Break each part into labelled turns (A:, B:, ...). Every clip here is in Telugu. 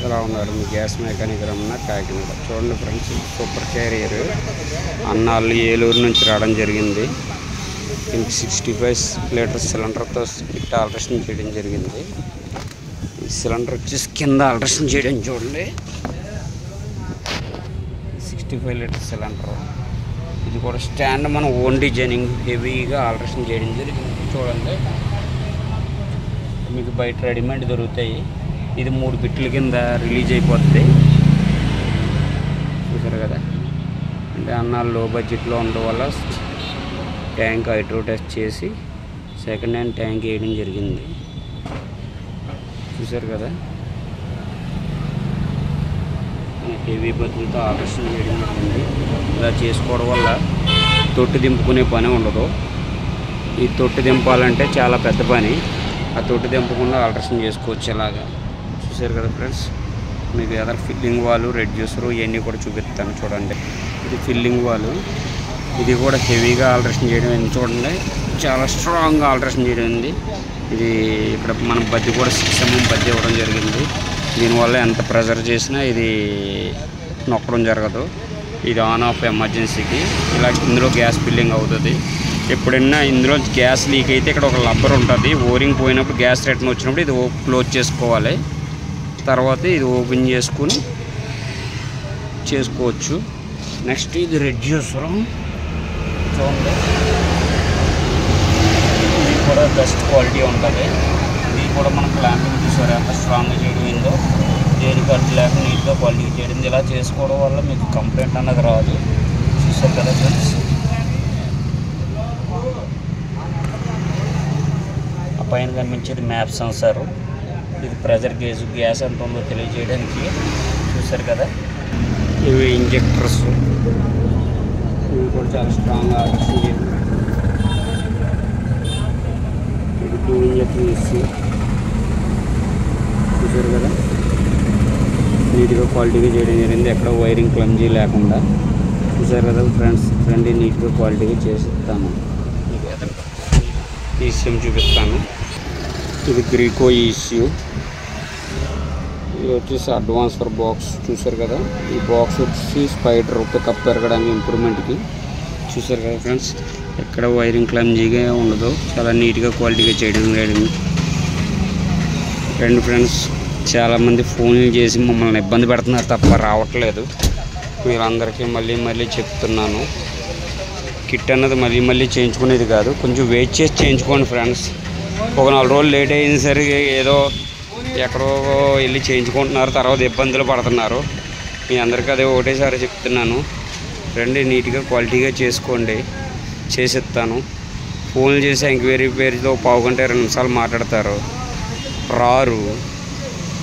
A: ఎలా ఉన్నారు మీ గ్యాస్ మెకానిక్ రమణ కాకినాడ. చూడండి ఫ్రెండ్స్, సూపర్ క్యారియర్ అన్నాళ్ళు ఏలూరు నుంచి రావడం జరిగింది. దీనికి 65 లీటర్స్ సిలిండర్తో కిట్ ఆల్ట్రేషన్ చేయడం జరిగింది. ఈ సిలిండర్ వచ్చేసి కింద ఆల్ట్రేషన్ చేయడం చూడండి. 65 లీటర్స్ సిలిండర్. ఇది కూడా స్టాండ్ మనం ఓన్ డిజైనింగ్ హెవీగా ఆల్ట్రేషన్ చేయడం జరిగింది. చూడండి, మీకు బయట రెడీమేడ్ దొరుకుతాయి. ఇది 3 బిట్ల కింద రిలీజ్ అయిపోతుంది. చూసారు కదా, అంటే అన్నాళ్ళు లో బడ్జెట్లో ఉండడం వల్ల ట్యాంక్ హైడ్రో టెస్ట్ చేసి సెకండ్ హ్యాండ్ ట్యాంక్ వేయడం జరిగింది. చూసారు కదా, హెవీ బతులతో ఆకర్షణ చేయడం జరిగింది. ఇలా చేసుకోవడం వల్ల తొట్టి దింపుకునే పని ఉండదు. ఈ తొట్టి దింపాలంటే చాలా పెద్ద పని. ఆ తొట్టి దింపకుండా ఆల్ట్రేషన్ చేసుకోవచ్చు ఇలాగా. చూసారు కదా ఫ్రెండ్స్, మీకు ఏదైనా ఫిల్లింగ్ వాలు, రెడ్యూసరు ఇవన్నీ కూడా చూపిస్తాను. చూడండి, ఇది ఫిల్లింగ్ వాలు. ఇది కూడా హెవీగా ఆల్ట్రేషన్ చేయడం అయింది. చూడండి, చాలా స్ట్రాంగ్గా ఆల్ట్రేషన్ చేయడం ఉంది. ఇది ఇక్కడ మనం బద్ది కూడా 6 mm బద్ది ఇవ్వడం జరిగింది. దీనివల్ల ఎంత ప్రెజర్ చేసినా ఇది నొక్కడం జరగదు. ఇది ఆన్ ఆఫ్ ఎమర్జెన్సీకి. ఇలా ఇందులో గ్యాస్ ఫిల్లింగ్ అవుతుంది. ఎప్పుడైనా ఇందులో గ్యాస్ లీక్ అయితే ఇక్కడ ఒక రబ్బర్ ఉంటుంది. ఓరింగ్ పోయినప్పుడు గ్యాస్ రిటర్న్ వచ్చినప్పుడు ఇది క్లోజ్ చేసుకోవాలి. తర్వాత ఇది ఓపెన్ చేసుకుని చేసుకోవచ్చు. నెక్స్ట్ ఇది రెడ్యూసర్. చూడండి, ఇది కూడా బెస్ట్ క్వాలిటీ ఉంటుంది. ఇది కూడా మనం క్లాంపింగ్ చూసారు ఎంత స్ట్రాంగ్గా చేయడం ఏందో. దేనికి అడ్డు లేక నీట్గా క్వాలిటీ చేయడం. ఇలా చేసుకోవడం వల్ల మీకు కంప్లైంట్ అన్నది రాదు. చూసారు కదా ఫ్రెండ్స్, ఆ పైన కనిపించేది మ్యాప్ సెన్సారు. ఇది ప్రెజర్ గేజ్, గ్యాస్ ఎంత ఉందో తెలియజేయడానికి. చూసారు కదా, ఇవి ఇంజెక్టర్స్. ఇవి కూడా చాలా స్ట్రాంగ్గా ఆకర్షణ. ఇది 2 ఇంజెక్టర్ ఇచ్చి చూసారు కదా, నీట్గా క్వాలిటీగా చేయడం జరిగింది. ఎక్కడ వైరింగ్ క్లమ్జీ లేకుండా. చూసారు కదా ఫ్రెండ్స్, రండి నీట్గా క్వాలిటీగా చేసిస్తాను. ఈసీఎం చూపిస్తాను. ఇది గ్రీకో ఈసీ. ఇది వచ్చేసి అడ్వాన్సర్ బాక్స్. చూసారు కదా, ఈ బాక్స్ వచ్చేసి స్పైడర్ పికప్ పెరగడానికి ఇంప్రూవ్మెంట్కి. చూసారు కదా ఫ్రెండ్స్, ఎక్కడ వైరింగ్ క్లమ్జీగా ఉండదు. చాలా నీట్గా క్వాలిటీగా చేయడం జరిగింది. ఫ్రెండ్స్, చాలామంది ఫోన్లు చేసి మమ్మల్ని ఇబ్బంది పెడుతున్నారు తప్ప రావట్లేదు. మీరందరికీ మళ్ళీ చెప్తున్నాను, కిట్ అన్నది మళ్ళీ చేయించుకునేది కాదు. కొంచెం వెయిట్ చేసి చేయించుకోండి ఫ్రెండ్స్. ఒక 4 రోజులు లేట్ అయిన సరికి ఏదో ఎక్కడో వెళ్ళి చేయించుకుంటున్నారు, తర్వాత ఇబ్బందులు పడుతున్నారు. మీ అందరికీ అదే ఒకటేసారి చెప్తున్నాను, రండి నీట్గా క్వాలిటీగా చేసుకోండి, చేసిస్తాను. ఫోన్లు చేసి ఎంక్వైరీ పేరుతో 1/2 గంట 20 నిమిషాలు మాట్లాడతారు, రారు.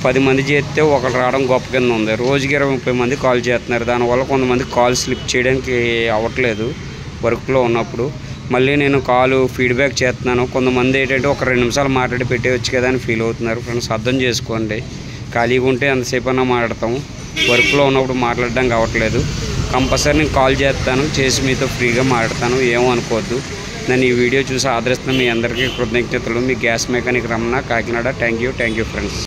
A: 10 మంది చేస్తే ఒకరు రావడం గొప్ప కింద ఉంది. రోజుకి 20-30 మంది కాల్ చేస్తున్నారు. దానివల్ల కొంతమంది కాల్ స్లిప్ చేయడానికి అవ్వట్లేదు వర్క్లో ఉన్నప్పుడు. మళ్ళీ నేను కాల్ ఫీడ్బ్యాక్ చేస్తున్నాను. కొంతమంది ఏంటంటే ఒక 2 నిమిషాలు మాట్లాడి పెట్టేవచ్చు కదా అని ఫీల్ అవుతున్నారు. ఫ్రెండ్స్, అర్థం చేసుకోండి. ఖాళీగా ఉంటే ఎంతసేపు అన్నా మాట్లాడతాము. వర్క్లో ఉన్నప్పుడు మాట్లాడడానికి అవ్వట్లేదు. కంపల్సరీ నేను కాల్ చేస్తాను, చేసి మీతో ఫ్రీగా మాట్లాడతాను. ఏమో అనుకోవద్దు. నేను ఈ వీడియో చూసి ఆదరిస్తున్న మీ అందరికీ కృతజ్ఞతలు. మీ gas mechanic Ramana, Kakinada. Thank you friends.